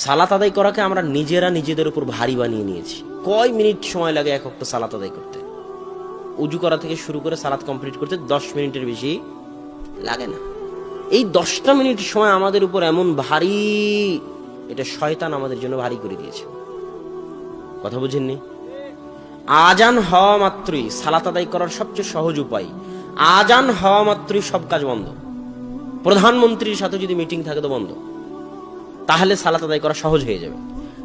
সালাত আদায় করাকে আমরা নিজেরা নিজেদের উপর ভারী বানিয়ে নিয়েছি। কয় মিনিট সময় লাগে এক ওয়াক্ত সালাত আদায় করতে? উজু করা থেকে শুরু করে সালাত কমপ্লিট করতে 10 মিনিটের বেশি লাগে না। এই 10টা মিনিট সময় আমাদের উপর এমন ভারী, এটা শয়তান আমাদের জন্য ভারী করে দিয়েছে। কথা বুঝেননি? আজান হওয়া মাত্রই সালাত আদায় করার সবচেয়ে সহজ উপায়, আজান হওয়া মাত্রই সব কাজ বন্ধ। প্রধানমন্ত্রীর সাথে যদি মিটিং থাকে তো বন্ধ, তাহলে সালাত আদায় করা সহজ হয়ে যাবে।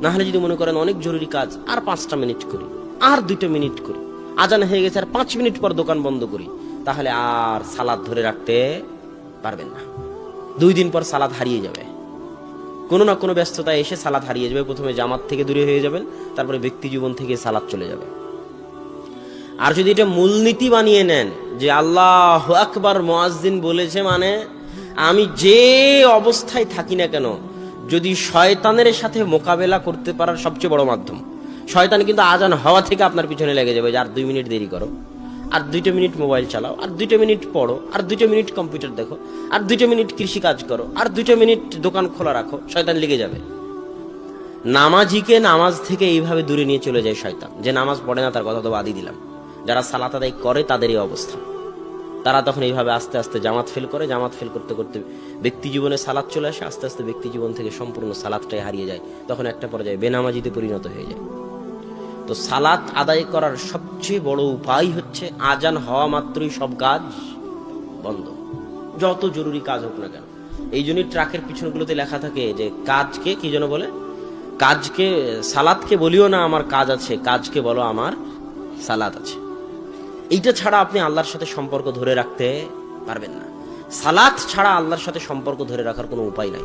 না হলে যদি মনে করেন অনেক জরুরি কাজ, আর 5টা মিনিট করি, আর 2টা মিনিট করি, আজান হয়ে গেছে আর 5 মিনিট পর দোকান বন্ধ করি, তাহলে আর সালাত ধরে রাখতে পারবেন না। 2 দিন পর সালাত হারিয়ে যাবে, কোনো না কোনো ব্যস্ততায় এসে সালাত হারিয়ে যাবে। প্রথমে জামাত থেকে দূরে হয়ে যাবেন, তারপরে ব্যক্তি জীবন থেকে সালাত চলে যাবে। আর যদি এটা মূলনীতি বানিয়ে নেন যে আল্লাহু আকবার মুয়াজ্জিন বলেছে মানে আমি যে অবস্থায় থাকি না কেন, যদি শয়তানের সাথে মোকাবেলা করতে পারার সবচেয়ে বড় মাধ্যম। শয়তান কিন্তু আজান হওয়া থেকে আপনার পিছনে লেগে যাবে যে আর 2 মিনিট দেরি করো, আর 2টা মিনিট মোবাইল চালাও, আর 2টা মিনিট পড়ো, আর 2টা মিনিট কম্পিউটার দেখো, আর 2টা মিনিট কৃষি কাজ করো, আর 2টা মিনিট দোকান খোলা রাখো। শয়তান লেগে যাবে। নামাজিকে নামাজ থেকে এইভাবে দূরে নিয়ে চলে যায় শয়তান। যে নামাজ পড়ে না তার কথা তো বাদই দিলাম, যারা সালাত আদায় করে তাদেরই অবস্থা। তারা তখন এইভাবে আস্তে আস্তে জামাত ফেল করে, জামাত ফেল করতে করতে ব্যক্তি জীবনে সালাত চলে আসে, আস্তে আস্তে ব্যক্তি জীবন থেকে সম্পূর্ণ সালাতটাই হারিয়ে যায়। তখন একটা পর্যায়ে বেনামাজিতে পরিণত হয়ে যায়। তো সালাত আদায় করার সবচেয়ে বড় উপায় হচ্ছে আজান হওয়া মাত্রই সব কাজ বন্ধ, যত জরুরি কাজ হোক না কেন। এই জন্যই ট্রাকের পিছনগুলোতে লেখা থাকে যে কাজকে কি যেন বলে, কাজকে সালাতকে বলিও না আমার কাজ আছে, কাজকে বলো আমার সালাত আছে। এইটা ছাড়া আপনি আল্লাহর সাথে সম্পর্ক ধরে রাখতে পারবেন না। সালাত ছাড়া আল্লাহর সাথে সম্পর্ক ধরে রাখার কোনো উপায় নাই।